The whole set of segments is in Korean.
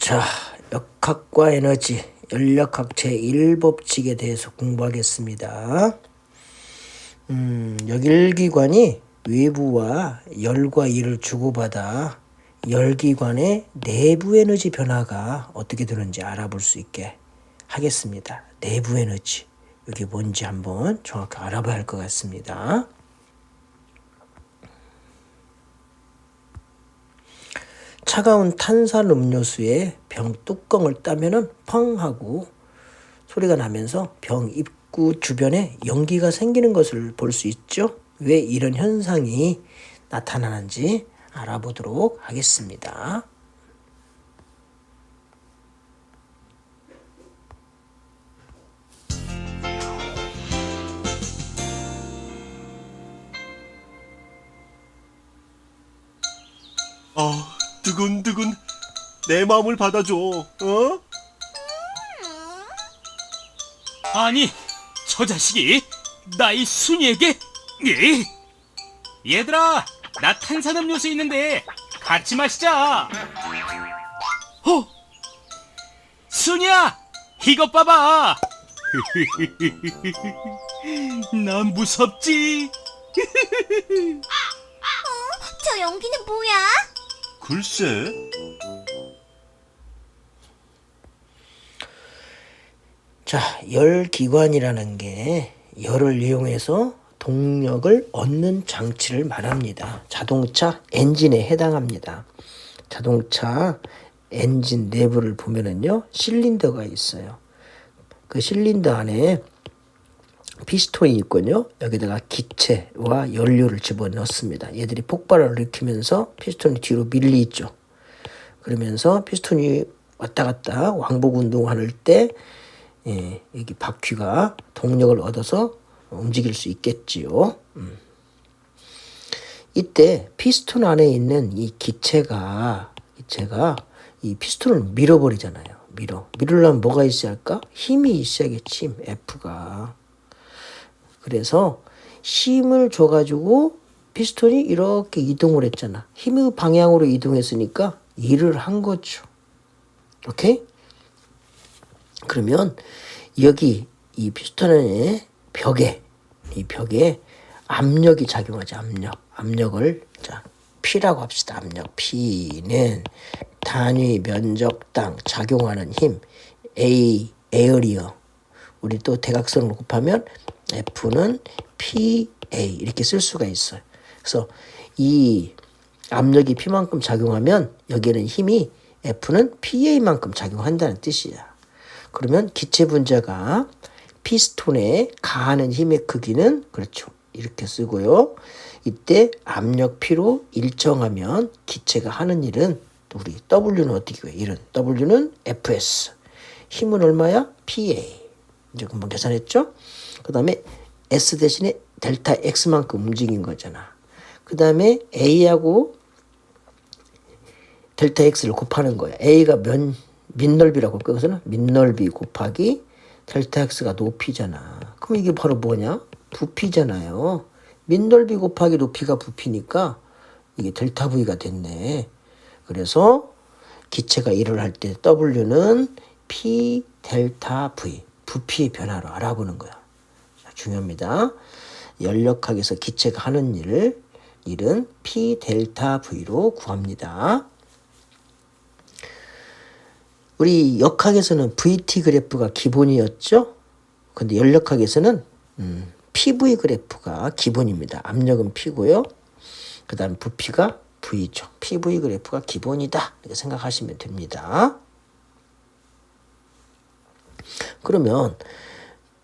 자, 역학과 에너지, 연력학 제1법칙에 대해서 공부하겠습니다. 역일기관이 외부와 열과 일을 주고받아 열기관의 내부 에너지 변화가 어떻게 되는지 알아볼 수 있게 하겠습니다. 내부 에너지, 이게 뭔지 한번 정확히 알아봐야 할 것 같습니다. 차가운 탄산 음료수에 병 뚜껑을 따면은 펑 하고 소리가 나면서 병 입구 주변에 연기가 생기는 것을 볼 수 있죠. 왜 이런 현상이 나타나는지 알아보도록 하겠습니다. 두근두근 내 마음을 받아줘. 아니, 저 자식이 나이 순이에게? 얘들아, 나 탄산음료수 있는데 같이 마시자. 순이야, 이것 봐봐. 난 무섭지? 저 연기는 뭐야? 글쎄. 자, 열기관이라는 게 열을 이용해서 동력을 얻는 장치를 말합니다. 자동차 엔진에 해당합니다. 자동차 엔진 내부를 보면은요, 실린더가 있어요. 그 실린더 안에 피스톤이 있군요. 여기다가 기체와 연료를 집어넣습니다. 얘들이 폭발을 일으키면서 피스톤이 뒤로 밀리죠. 그러면서 피스톤이 왔다 갔다 왕복 운동할 때 여기 바퀴가 동력을 얻어서 움직일 수 있겠지요. 이때 피스톤 안에 있는 이 기체가 이 피스톤을 밀어버리잖아요. 밀으려면 뭐가 있어야 할까? 힘이 있어야겠지. 힘, F가. 그래서 힘을 줘가지고 피스톤이 이렇게 이동을 했잖아. 힘의 방향으로 이동했으니까 일을 한 거죠. 오케이? 그러면 여기 이 피스톤의 이 벽에 압력이 작용하죠. 압력을 자 P라고 합시다. 압력 P는 단위 면적당 작용하는 힘, 에어리어. 우리 또 대각선으로 곱하면 F는 PA 이렇게 쓸 수가 있어요. 그래서 이 압력이 P만큼 작용하면 여기에는 힘이 F는 PA만큼 작용한다는 뜻이야. 그러면 기체 분자가 피스톤에 가하는 힘의 크기는 그렇죠. 이렇게 쓰고요. 이때 압력 P로 일정하면 기체가 하는 일은 우리 W는 어떻게 해? 이런 W는 FS. 힘은 얼마야? PA. 이제 금방 계산했죠? 그 다음에 S 대신에 델타 X만큼 움직인 거잖아. 그 다음에 A하고 델타 X를 곱하는 거야. A가 민넓이라고 할까? 그래서는 민넓이 곱하기 델타 X가 높이잖아. 그럼 이게 바로 뭐냐? 부피잖아요. 민넓이 곱하기 높이가 부피니까 이게 델타 V가 됐네. 그래서 기체가 일을 할 때 W는 P 델타 V. 부피의 변화로 알아보는 거야. 중요합니다. 연력학에서 기체가 하는 일은 P 델타 V로 구합니다. 우리 역학에서는 VT 그래프가 기본이었죠. 근데 연력학에서는 PV 그래프가 기본입니다. 압력은 P고요. 그 다음 부피가 V죠. PV 그래프가 기본이다. 이렇게 생각하시면 됩니다. 그러면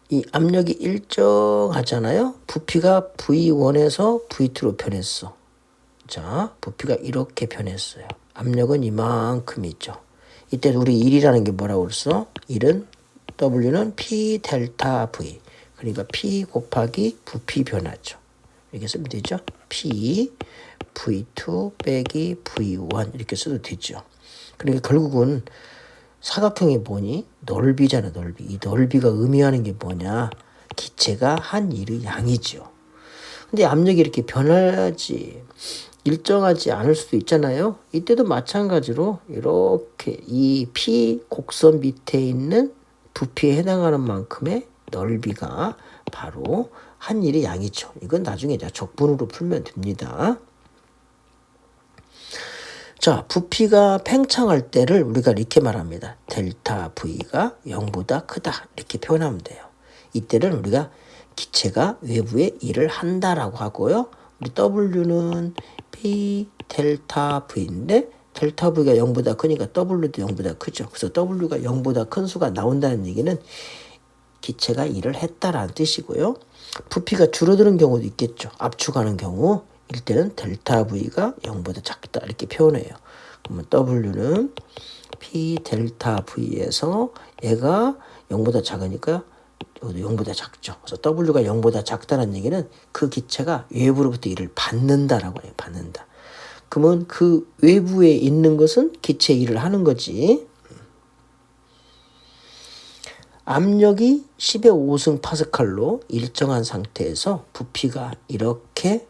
이 압력이 일정하잖아요. 부피가 V1에서 V2로 변했어. 자, 부피가 이렇게 변했어요. 압력은 이만큼이죠. 이때 우리 1이라는 게 뭐라고 그랬어? 1은 W는 P 델타 V. 그러니까 P 곱하기 부피 변화죠. 이렇게 쓰면 되죠. P V2 빼기 V1 이렇게 써도 되죠. 그러니까 결국은 사각형이 뭐니? 넓이잖아, 넓이. 이 넓이가 의미하는 게 뭐냐? 기체가 한 일의 양이죠. 근데 압력이 이렇게 변하지. 일정하지 않을 수도 있잖아요. 이때도 마찬가지로 이렇게 이 P 곡선 밑에 있는 부피에 해당하는 만큼의 넓이가 바로 한 일의 양이죠. 이건 나중에 적분으로 풀면 됩니다. 자, 부피가 팽창할 때를 우리가 이렇게 말합니다. 델타 V가 0보다 크다. 이렇게 표현하면 돼요. 이때는 우리가 기체가 외부에 일을 한다라고 하고요. 우리 W는 P 델타 V인데 델타 V가 0보다 크니까 W도 0보다 크죠. 그래서 W가 0보다 큰 수가 나온다는 얘기는 기체가 일을 했다라는 뜻이고요. 부피가 줄어드는 경우도 있겠죠. 압축하는 경우 이때는 델타 V가 0보다 작다 이렇게 표현해요. 그러면 W는 P 델타 V에서 얘가 0보다 작으니까 여기도 0보다 작죠. 그래서 W가 0보다 작다는 얘기는 그 기체가 외부로부터 일을 받는다라고 해요. 받는다. 그러면 그 외부에 있는 것은 기체 일을 하는 거지. 압력이 10의 5승 파스칼로 일정한 상태에서 부피가 이렇게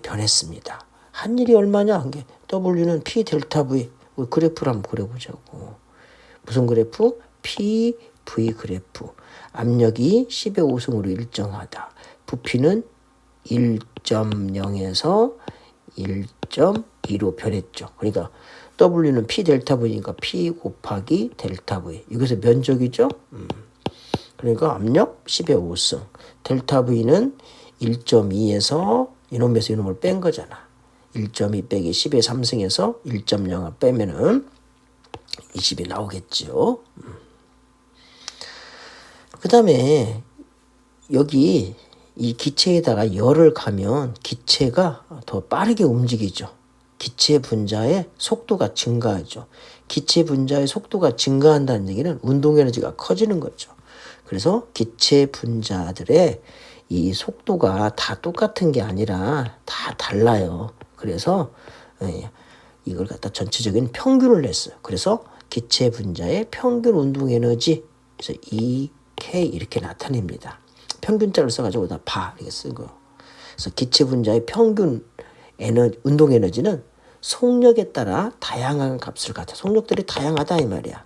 변했습니다. 한 일이 얼마냐? 한 게 W는 P 델타 V. 그래프를 한번 그려보자고. 무슨 그래프? P V 그래프. 압력이 10의 5승으로 일정하다. 부피는 1.0에서 1.2로 변했죠. 그러니까 W는 P 델타 V니까 P 곱하기 델타 V. 이것의 면적이죠. 그러니까 압력 10의 5승. 델타 V는 1.2에서 이놈에서 이놈을 뺀 거잖아. 1.2 빼기 10의 3승에서 1.0을 빼면은 20이 나오겠죠. 그 다음에 여기 이 기체에다가 열을 가면 기체가 더 빠르게 움직이죠. 기체 분자의 속도가 증가하죠. 기체 분자의 속도가 증가한다는 얘기는 운동 에너지가 커지는 거죠. 그래서 기체 분자들의 이 속도가 다 똑같은 게 아니라 다 달라요. 그래서 이걸 갖다 전체적인 평균을 냈어요. 그래서 기체 분자의 평균 운동 에너지, 그래서 EK 이렇게 나타냅니다. 평균자를 써가지고 다 바 이렇게 쓴 거. 그래서 기체 분자의 평균 운동 에너지는 속력에 따라 다양한 값을 갖다. 속력들이 다양하다 이 말이야.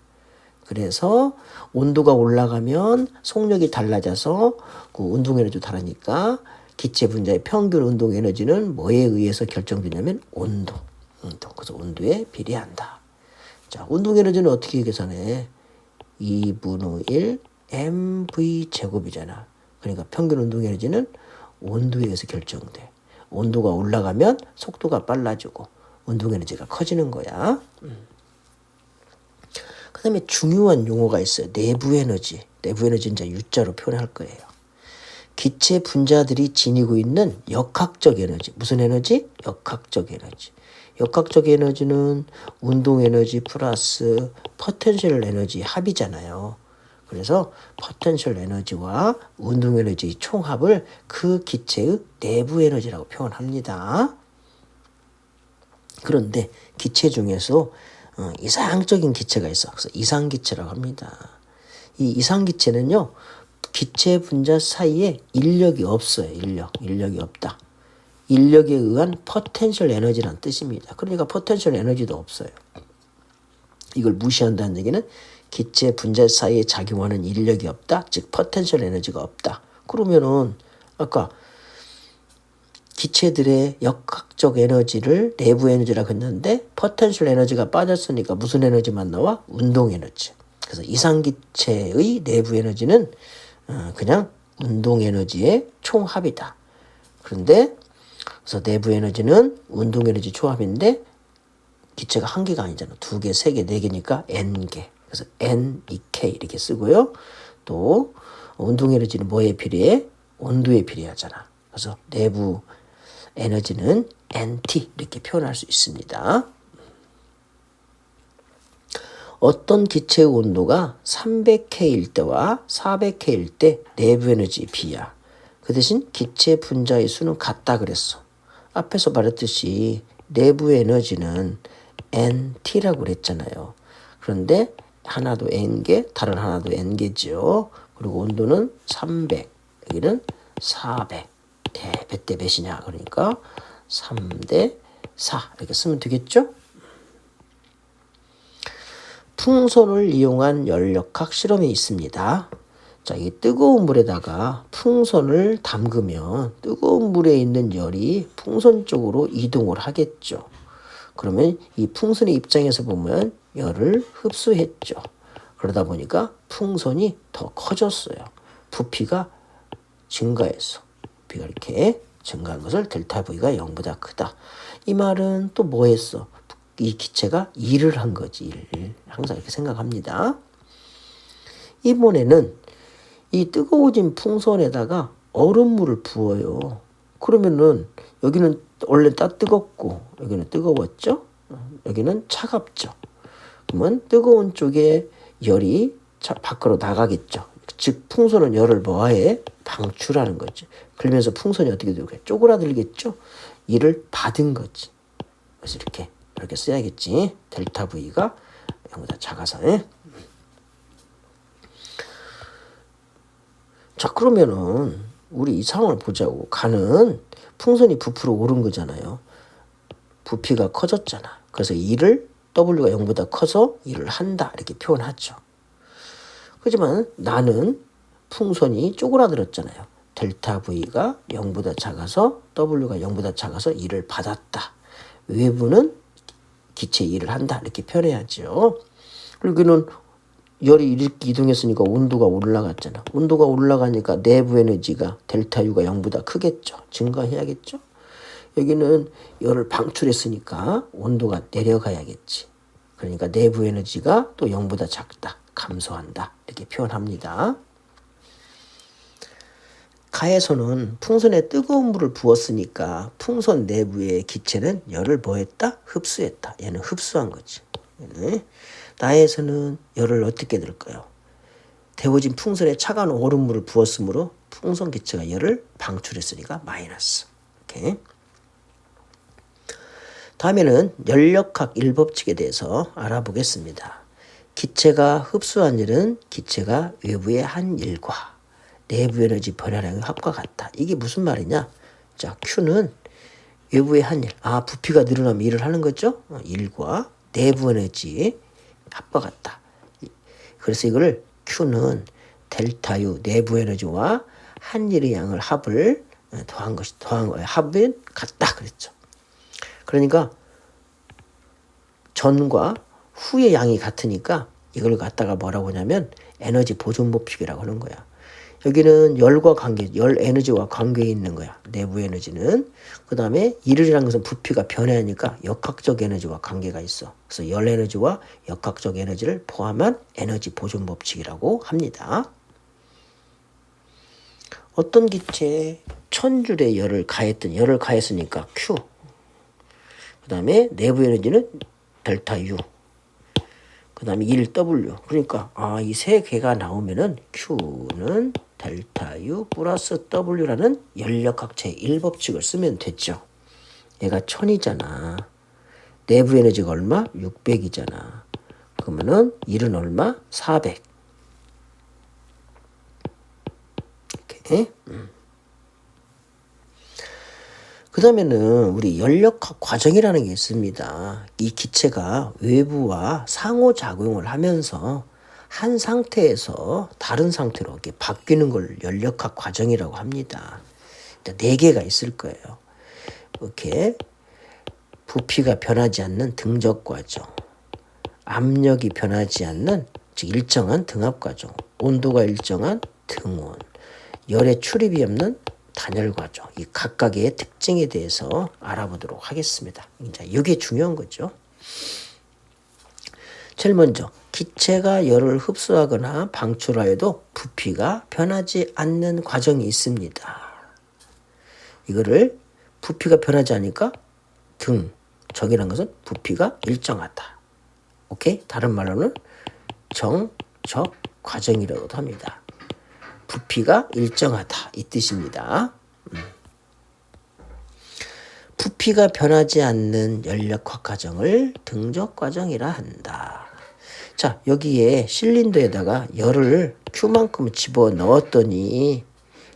그래서 온도가 올라가면 속력이 달라져서 그 운동 에너지도 다르니까 기체 분자의 평균 운동 에너지는 뭐에 의해서 결정되냐면 온도. 그래서 온도에 비례한다. 자, 운동 에너지는 어떻게 계산해? 2분의 1 mv 제곱이잖아. 그러니까 평균 운동 에너지는 온도에 의해서 결정돼. 온도가 올라가면 속도가 빨라지고 운동 에너지가 커지는 거야. 그 다음에 중요한 용어가 있어요. 내부 에너지. 내부 에너지는 이제 U자로 표현할 거예요. 기체 분자들이 지니고 있는 역학적 에너지. 무슨 에너지? 역학적 에너지. 역학적 에너지는 운동 에너지 플러스 포텐셜 에너지 합이잖아요. 그래서 포텐셜 에너지와 운동 에너지 총합을 그 기체의 내부 에너지라고 표현합니다. 그런데 기체 중에서 이상적인 기체가 있어. 그래서 이상기체라고 합니다. 이 이상기체는요, 기체 분자 사이에 인력이 없어요. 인력이 없다. 인력에 의한 포텐셜 에너지란 뜻입니다. 그러니까 포텐셜 에너지도 없어요. 이걸 무시한다는 얘기는 기체 분자 사이에 작용하는 인력이 없다. 즉 포텐셜 에너지가 없다. 그러면은 아까 기체들의 역학적 에너지를 내부 에너지라고 했는데 포텐셜 에너지가 빠졌으니까 무슨 에너지만 나와? 운동 에너지. 그래서 이상기체의 내부 에너지는 그냥 운동 에너지의 총합이다. 그런데 그래서 내부 에너지는 운동 에너지 총합인데 기체가 한 개가 아니잖아. 2개, 3개, 4개니까 N개. 그래서 N, 2K 이렇게 쓰고요. 또 운동 에너지는 뭐에 비례해? 온도에 비례하잖아. 그래서 내부 에너지는 NT 이렇게 표현할 수 있습니다. 어떤 기체의 온도가 300K일 때와 400K일 때 내부 에너지 B야. 그 대신 기체 분자의 수는 같다 그랬어. 앞에서 말했듯이 내부 에너지는 NT라고 그랬잖아요. 그런데 하나도 N개, 다른 하나도 N개죠. 그리고 온도는 300, 여기는 400. 몇 대 몇이냐? 그러니까 3대 4 이렇게 쓰면 되겠죠? 풍선을 이용한 열역학 실험이 있습니다. 자, 이 뜨거운 물에다가 풍선을 담그면 뜨거운 물에 있는 열이 풍선 쪽으로 이동을 하겠죠. 그러면 이 풍선의 입장에서 보면 열을 흡수했죠. 그러다 보니까 풍선이 더 커졌어요. 부피가 증가했어. 부피가 이렇게 증가한 것을 델타 V가 0보다 크다. 이 말은 또 뭐 했어? 이 기체가 일을 한 거지. 일. 항상 이렇게 생각합니다. 이번에는 이 뜨거워진 풍선에다가 얼음물을 부어요. 그러면은 여기는 원래 뜨겁고 여기는 뜨거웠죠? 여기는 차갑죠. 그러면 뜨거운 쪽에 열이 밖으로 나가겠죠. 즉 풍선은 열을 뭐해? 방출하는 거지. 그러면서 풍선이 어떻게 되고 쪼그라들겠죠? 이를 받은 거지. 그래서 이렇게 써야겠지. 델타 V가 0보다 작아서. 자, 그러면은 우리 이 상황을 보자고. 가는 풍선이 부풀어 오른 거잖아요. 부피가 커졌잖아. 그래서 W가 0보다 커서 일을 한다 이렇게 표현하죠. 하지만 나는 풍선이 쪼그라들었잖아요. 델타 V가 0보다 작아서 W가 0보다 작아서 일을 받았다. 외부는 기체 일을 한다 이렇게 표현해야죠. 그리고는 열이 이렇게 이동했으니까 온도가 올라갔잖아. 온도가 올라가니까 내부 에너지가 델타 U가 0보다 크겠죠. 증가해야겠죠. 여기는 열을 방출했으니까 온도가 내려가야겠지. 그러니까 내부 에너지가 또 0보다 작다. 감소한다. 이렇게 표현합니다. 가에서는 풍선에 뜨거운 물을 부었으니까 풍선 내부의 기체는 열을 뭐했다? 흡수했다. 얘는 흡수한 거지. 얘는. 나에서는 열을 어떻게 들까요? 데워진 풍선에 차가운 얼음물을 부었으므로 풍선 기체가 열을 방출했으니까 마이너스. 이렇게. 다음에는 열역학 1법칙에 대해서 알아보겠습니다. 기체가 흡수한 열은 기체가 외부의 한 일과 내부 에너지 변화량의 합과 같다. 이게 무슨 말이냐? 자, Q는 외부의 한 일. 부피가 늘어나면 일을 하는 거죠? 일과 내부 에너지 합과 같다. 그래서 이거를 Q는 델타 U 내부 에너지와 한 일의 양을 합을 더한 거예요. 합은 같다 그랬죠. 그러니까 전과 후의 양이 같으니까 이걸 갖다가 뭐라고 하냐면 에너지 보존 법칙이라고 하는 거야. 여기는 열과 관계, 열 에너지와 관계에 있는 거야. 내부 에너지는. 그 다음에 일이라는 것은 부피가 변화하니까 역학적 에너지와 관계가 있어. 그래서 열 에너지와 역학적 에너지를 포함한 에너지 보존 법칙이라고 합니다. 어떤 기체에 1000줄의 열을 가했으니까 Q. 그 다음에 내부 에너지는 델타 U. 그 다음에 1W. 그러니까 이 세 개가 나오면은 Q는 델타 U 플러스 W라는 열역학체 1법칙을 쓰면 됐죠. 얘가 1000이잖아. 내부 에너지가 얼마? 600이잖아. 그러면은 1은 얼마? 400. 이렇게. 그 다음에는 우리 열역학 과정이라는 게 있습니다. 이 기체가 외부와 상호작용을 하면서 한 상태에서 다른 상태로 이렇게 바뀌는 걸 열역학 과정이라고 합니다. 4개가 있을 거예요. 이렇게 부피가 변하지 않는 등적 과정, 압력이 변하지 않는 즉 일정한 등압 과정, 온도가 일정한 등온, 열의 출입이 없는 단열 과정, 이 각각의 특징에 대해서 알아보도록 하겠습니다. 이제 이게 중요한 거죠. 제일 먼저 기체가 열을 흡수하거나 방출하여도 부피가 변하지 않는 과정이 있습니다. 이거를 부피가 변하지 않으니까 정이란 것은 부피가 일정하다. 오케이? 다른 말로는 정적 과정이라고도 합니다. 부피가 일정하다 이 뜻입니다. 부피가 변하지 않는 열역학 과정을 등적 과정이라 한다. 자, 여기에 실린더에다가 열을 Q만큼 집어 넣었더니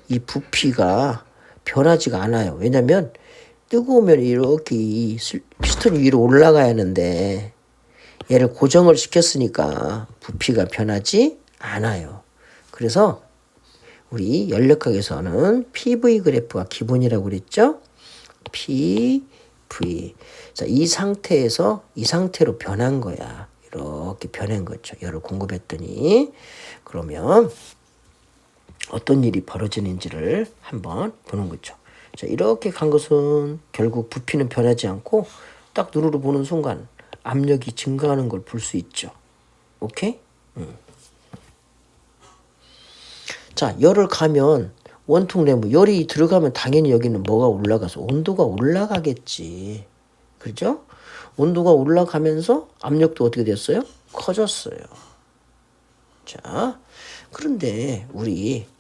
이 부피가 변하지가 않아요. 왜냐하면 뜨거우면 이렇게 이 피스톤이 위로 올라가야 하는데 얘를 고정을 시켰으니까 부피가 변하지 않아요. 그래서 우리 연력학에서는 PV 그래프가 기본이라고 그랬죠? PV. 자, 이 상태에서 이 상태로 변한 거야. 이렇게 변한 거죠. 열을 공급했더니. 그러면 어떤 일이 벌어지는지를 한번 보는 거죠. 자, 이렇게 간 것은 결국 부피는 변하지 않고 딱 눈으로 보는 순간 압력이 증가하는 걸 볼 수 있죠. 오케이? 자, 열을 가면 원통 내부 열이 들어가면 당연히 여기는 뭐가 올라가서 온도가 올라가겠지. 그죠? 온도가 올라가면서 압력도 어떻게 됐어요? 커졌어요. 자, 그런데 우리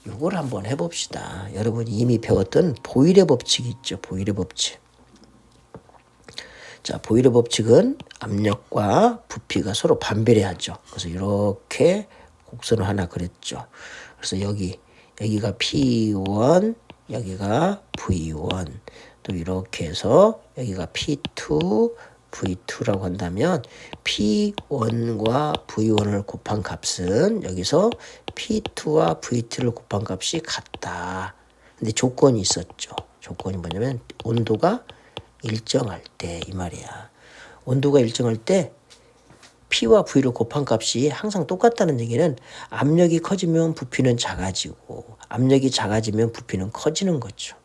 이걸 한번 해봅시다. 여러분이 이미 배웠던 보일의 법칙이 있죠. 보일의 법칙. 자, 보일의 법칙은 압력과 부피가 서로 반비례하죠. 그래서 이렇게 곡선을 하나 그렸죠. 그래서 여기가 P1, 여기가 V1, 또 이렇게 해서 여기가 P2, V2라고 한다면 P1과 V1을 곱한 값은 여기서 P2와 V2를 곱한 값이 같다. 근데 조건이 있었죠. 조건이 뭐냐면 온도가 일정할 때 이 말이야. 온도가 일정할 때 P와 V를 곱한 값이 항상 똑같다는 얘기는 압력이 커지면 부피는 작아지고 압력이 작아지면 부피는 커지는 거죠.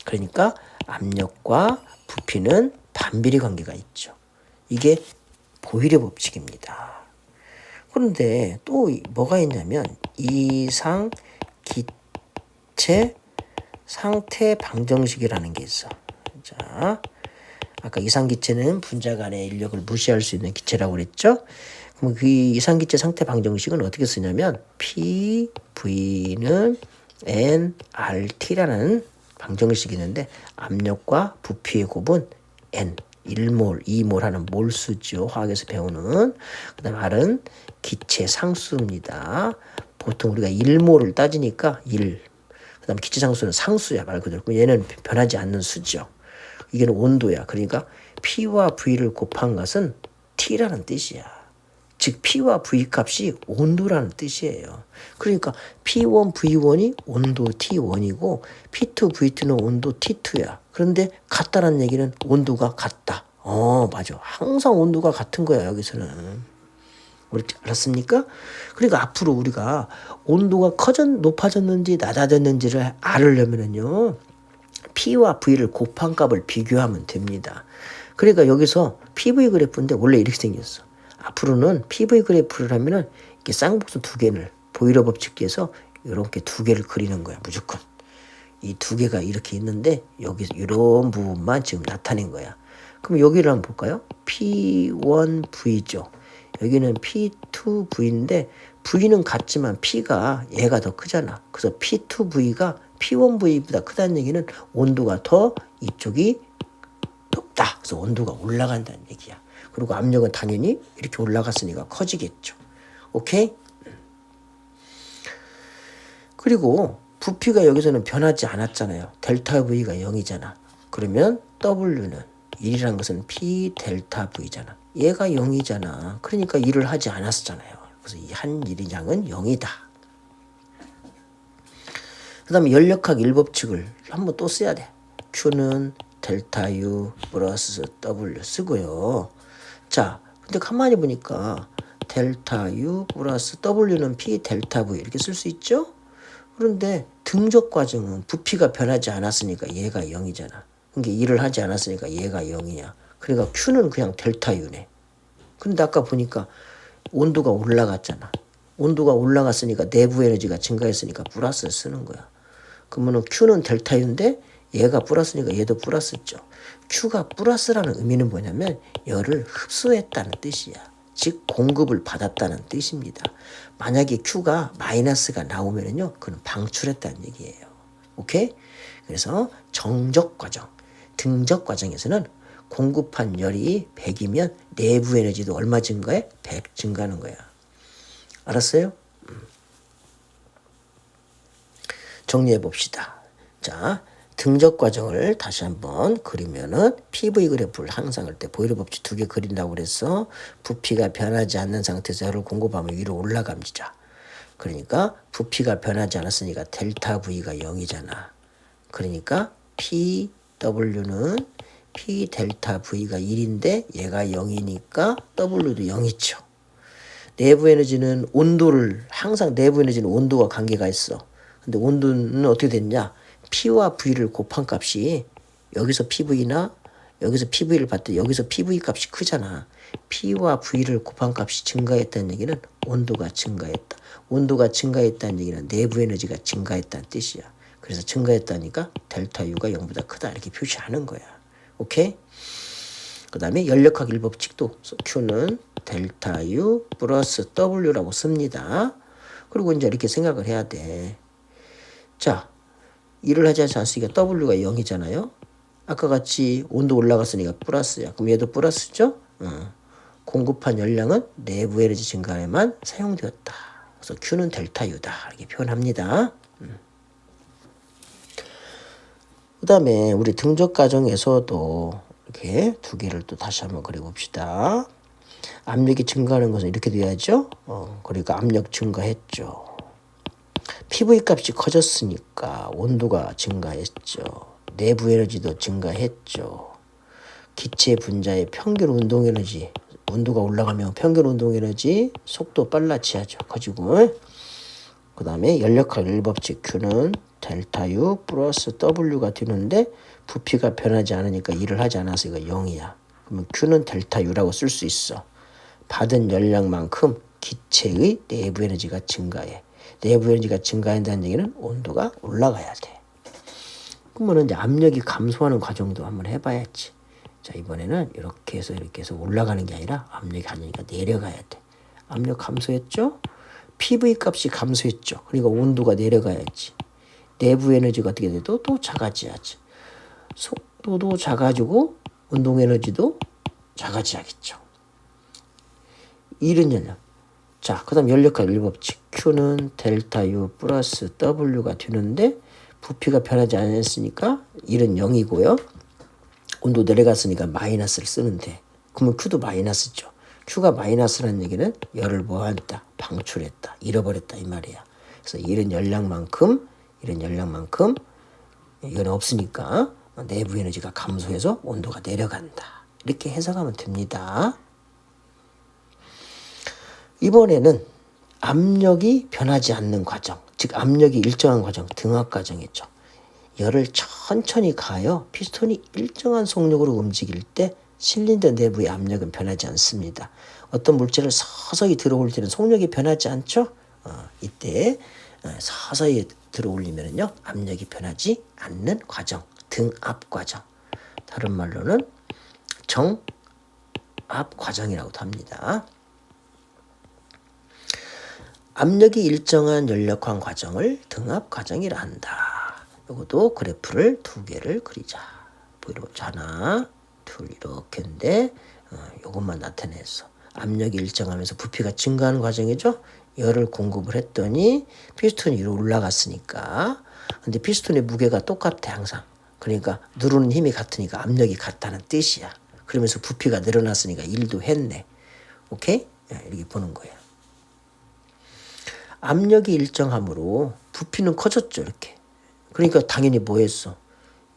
그러니까 압력과 부피는 반비례 관계가 있죠. 이게 보일의 법칙입니다. 그런데 또 뭐가 있냐면 이상 기체 상태 방정식이라는 게 있어. 자, 아까 이상기체는 분자 간의 인력을 무시할 수 있는 기체라고 그랬죠? 그럼 그 이상기체 상태 방정식은 어떻게 쓰냐면 PV는 nRT라는 방정식이 있는데 압력과 부피의 곱은 n 1몰, 2몰 하는 몰수죠. 화학에서 배우는. 그 다음 R은 기체 상수입니다. 보통 우리가 1몰을 따지니까 1. 그 다음 기체 상수는 상수야 말 그대로. 얘는 변하지 않는 수죠. 이게는 온도야. 그러니까 P와 V를 곱한 것은 T라는 뜻이야. 즉 P와 V 값이 온도라는 뜻이에요. 그러니까 P1, V1이 온도 T1이고 P2, V2는 온도 T2야. 그런데 같다는 얘기는 온도가 같다. 맞아. 항상 온도가 같은 거야 여기서는. 우리 알았습니까? 그러니까 앞으로 우리가 온도가 높아졌는지 낮아졌는지를 알으려면은요. P와 V를 곱한 값을 비교하면 됩니다. 그러니까 여기서 PV 그래프인데 원래 이렇게 생겼어. 앞으로는 PV 그래프를 하면은 이렇게 쌍복선 두 개를 보일러 법칙에서 이렇게 두 개를 그리는 거야. 무조건. 이 두 개가 이렇게 있는데 여기 이런 부분만 지금 나타낸 거야. 그럼 여기를 한번 볼까요? P1V죠. 여기는 P2V인데 V는 같지만 P가 얘가 더 크잖아. 그래서 P2V가 P1V보다 크다는 얘기는 온도가 더 이쪽이 높다. 그래서 온도가 올라간다는 얘기야. 그리고 압력은 당연히 이렇게 올라갔으니까 커지겠죠. 오케이? 그리고 부피가 여기서는 변하지 않았잖아요. 델타 V가 0이잖아. 그러면 W는 1이라는 것은 P 델타 V잖아. 얘가 0이잖아. 그러니까 1을 하지 않았잖아요. 그래서 이 한 일의 양은 0이다. 그 다음에 연력학 1법칙을 한번 또 써야 돼. Q는 델타 U 플러스 W 쓰고요. 자, 근데 가만히 보니까 델타 U 플러스 W는 P 델타 V 이렇게 쓸 수 있죠? 그런데 등적 과정은 부피가 변하지 않았으니까 얘가 0이잖아. 그러니까 1을 하지 않았으니까 얘가 0이야. 그러니까 Q는 그냥 델타 U네. 근데 아까 보니까 온도가 올라갔잖아. 온도가 올라갔으니까 내부 에너지가 증가했으니까 플러스를 쓰는 거야. 그러면 Q는 델타 U인데 얘가 플러스니까 얘도 플러스죠. Q가 플러스라는 의미는 뭐냐면 열을 흡수했다는 뜻이야. 즉 공급을 받았다는 뜻입니다. 만약에 Q가 마이너스가 나오면요, 그건 방출했다는 얘기예요. 오케이? 그래서 정적 과정, 등적 과정에서는 공급한 열이 100이면 내부 에너지도 얼마 증가해? 100 증가하는 거야. 알았어요? 정리해 봅시다. 자, 등적 과정을 다시 한번 그리면은 PV 그래프를 항상 할 때 보일러 법칙 2개 그린다고 그래서 부피가 변하지 않는 상태에서 열을 공급하면 위로 올라갑니다. 그러니까 부피가 변하지 않았으니까 델타 V가 0이잖아. 그러니까 PW는 P 델타 V가 1인데 얘가 0이니까 W도 0이죠. 내부 에너지는 온도를 항상 내부 에너지는 온도와 관계가 있어. 근데 온도는 어떻게 됐냐? P와 V를 곱한 값이 여기서 PV나 여기서 PV를 봤을 때 여기서 PV 값이 크잖아. P와 V를 곱한 값이 증가했다는 얘기는 온도가 증가했다. 온도가 증가했다는 얘기는 내부 에너지가 증가했다는 뜻이야. 그래서 증가했다니까 델타 U가 0보다 크다 이렇게 표시하는 거야. 오케이? 그 다음에 연력학 1법칙도 Q는 델타 U 플러스 W라고 씁니다. 그리고 이제 이렇게 생각을 해야 돼. 자, 일을 하지 않으니까 W가 0이잖아요. 아까 같이 온도 올라갔으니까 플러스야. 그럼 얘도 플러스죠? 공급한 열량은 내부 에너지 증가에만 사용되었다. 그래서 Q는 델타 U다. 이렇게 표현합니다. 그 다음에 우리 등적 과정에서도 이렇게 두 개를 또 다시 한번 그려봅시다. 압력이 증가하는 것은 이렇게 돼야죠. 그러니까 압력 증가했죠. PV 값이 커졌으니까 온도가 증가했죠. 내부 에너지도 증가했죠. 기체 분자의 평균 운동 에너지, 온도가 올라가면 평균 운동 에너지 속도 빨라지야죠. 커지고. 그 다음에 연력학 1법칙 Q는 델타 U 플러스 W가 되는데 부피가 변하지 않으니까 일을 하지 않아서 이거 0이야. 그러면 Q는 델타 U라고 쓸 수 있어. 받은 열량만큼 기체의 내부 에너지가 증가해. 내부 에너지가 증가한다는 얘기는 온도가 올라가야 돼. 그러면 이제 압력이 감소하는 과정도 한번 해봐야지. 자, 이번에는 이렇게 해서 올라가는 게 아니라 압력이 아니니까 내려가야 돼. 압력 감소했죠? PV 값이 감소했죠. 그러니까 온도가 내려가야지. 내부 에너지가 어떻게 돼도 또 작아져야지. 속도도 작아지고 운동 에너지도 작아져야겠죠. 이런 연력. 자, 그 다음 연력학 1법칙 Q는 델타 U 플러스 W가 되는데 부피가 변하지 않았으니까 1은 0이고요. 온도 내려갔으니까 마이너스를 쓰는데 그러면 Q도 마이너스죠. Q가 마이너스라는 얘기는 열을 뭐한다? 방출했다. 잃어버렸다 이 말이야. 그래서 이런 열량만큼 이건 없으니까 내부 에너지가 감소해서 온도가 내려간다. 이렇게 해석하면 됩니다. 이번에는 압력이 변하지 않는 과정, 즉 압력이 일정한 과정, 등압 과정이죠. 열을 천천히 가하여 피스톤이 일정한 속력으로 움직일 때 실린더 내부의 압력은 변하지 않습니다. 어떤 물질을 서서히 들어올 때는 속력이 변하지 않죠? 이때 서서히 들어올리면요 압력이 변하지 않는 과정, 등압 과정. 다른 말로는 정압 과정이라고도 합니다. 압력이 일정한 연력한 과정을 등압 과정이라 한다. 이것도 그래프를 두 개를 그리자. 보이죠? 하나, 둘 이렇게인데 이것만 나타내서 압력이 일정하면서 부피가 증가하는 과정이죠. 열을 공급을 했더니 피스톤이 위로 올라갔으니까. 근데 피스톤의 무게가 똑같아 항상. 그러니까 누르는 힘이 같으니까 압력이 같다는 뜻이야. 그러면서 부피가 늘어났으니까 일도 했네. 오케이? 이렇게 보는 거예요. 압력이 일정하므로 부피는 커졌죠. 이렇게. 그러니까 당연히 뭐 했어?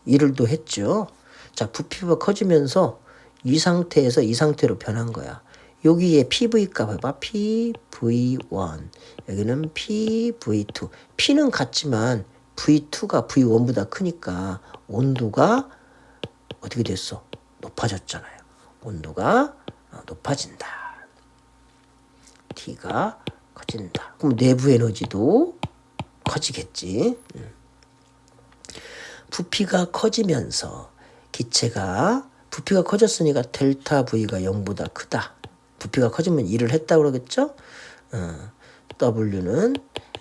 일을 또 했죠. 자, 부피가 커지면서 이 상태에서 이 상태로 변한 거야. 여기에 PV 값 해봐. PV1. 여기는 PV2. P는 같지만 V2가 V1보다 크니까 온도가 어떻게 됐어? 높아졌잖아요. 온도가 높아진다. T가 커진다. 그럼 내부 에너지도 커지겠지. 부피가 커지면서 기체가 부피가 커졌으니까 델타 V가 0보다 크다. 부피가 커지면 일을 했다 그러겠죠? W는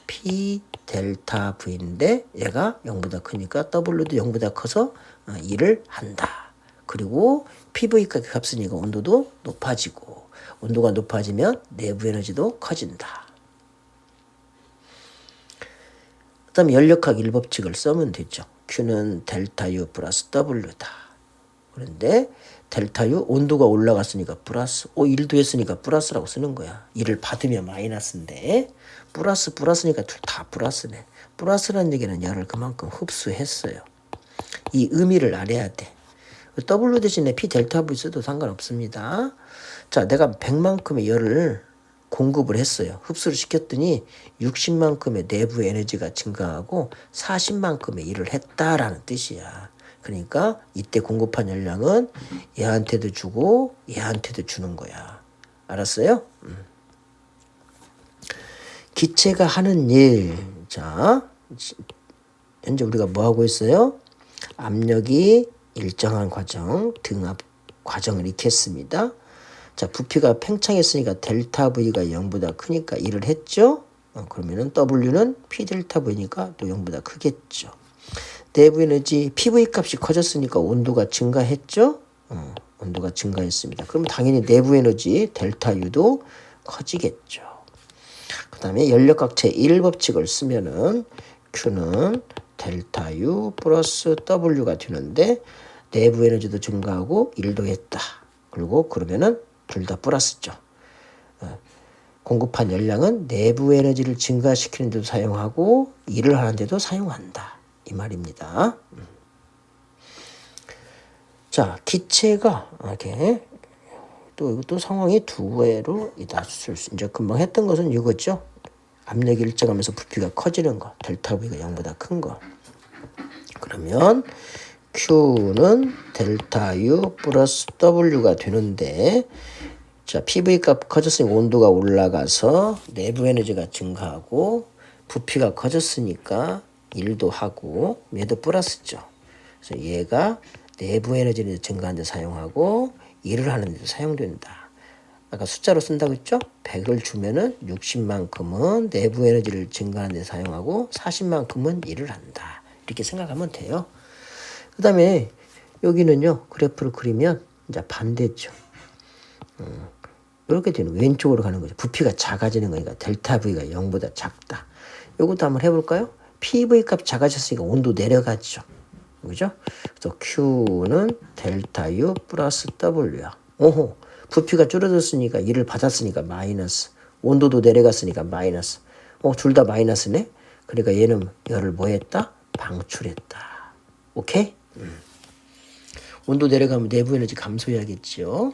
P 델타 V인데 얘가 0보다 크니까 W도 0보다 커서 일을 한다. 그리고 PV 값이니까 온도도 높아지고 온도가 높아지면 내부 에너지도 커진다. 그 다음에 연력학 1법칙을 쓰면 되죠. Q는 델타 U 플러스 W다. 그런데 델타 U 온도가 올라갔으니까 플러스, 1도 했으니까 플러스라고 쓰는 거야. 1을 받으면 마이너스인데 플러스니까 둘 다 플러스네. 플러스라는 얘기는 열을 그만큼 흡수했어요. 이 의미를 알아야 돼. W 대신에 P 델타 V 써도 상관없습니다. 자, 내가 100만큼의 열을 공급을 했어요. 흡수를 시켰더니 60만큼의 내부 에너지가 증가하고 40만큼의 일을 했다라는 뜻이야. 그러니까 이때 공급한 열량은 얘한테도 주고 얘한테도 주는 거야. 알았어요? 기체가 하는 일. 자, 현재 우리가 뭐 하고 있어요? 압력이 일정한 과정, 등압 과정을 익혔습니다. 자, 부피가 팽창했으니까 델타 V가 0보다 크니까 1을 했죠. 그러면은 W는 P 델타 V니까 또 0보다 크겠죠. 내부 에너지 PV 값이 커졌으니까 온도가 증가했죠. 온도가 증가했습니다. 그러면 당연히 내부 에너지 델타 U도 커지겠죠. 그 다음에 연력각체 1법칙을 쓰면은 Q는 델타 U 플러스 W가 되는데 내부 에너지도 증가하고 1도 했다. 그리고 그러면은 둘 다 플러스죠. 공급한 열량은 내부 에너지를 증가시키는 데도 사용하고 일을 하는 데도 사용한다. 이 말입니다. 자, 기체가 이렇게 또 상황이 두 개로 이제 금방 했던 것은 이거죠. 압력이 일정하면서 부피가 커지는 거. 델타 V가 0보다 큰 거. 그러면 Q는 델타 U 플러스 W가 되는데, 자, PV 값 커졌으니 온도가 올라가서 내부 에너지가 증가하고 부피가 커졌으니까 1도 하고 얘도 플러스죠. 그래서 얘가 내부 에너지를 증가하는 데 사용하고 일을 하는 데 사용된다. 아까 숫자로 쓴다고 했죠? 100을 주면은 60만큼은 내부 에너지를 증가하는 데 사용하고 40만큼은 일을 한다. 이렇게 생각하면 돼요. 그 다음에 여기는요, 그래프를 그리면 이제 반대죠. 이렇게 되는 왼쪽으로 가는 거죠. 부피가 작아지는 거니까 델타 V가 0보다 작다. 이것도 한번 해볼까요? PV 값 작아졌으니까 온도 내려가죠. 그죠? 그래서 Q는 델타 U 플러스 W야. 오호, 부피가 줄어들었으니까 1을 받았으니까 마이너스. 온도도 내려갔으니까 마이너스. 둘 다 마이너스네? 그러니까 얘는 열을 뭐 했다? 방출했다. 오케이? 온도 내려가면 내부 에너지 감소해야겠죠.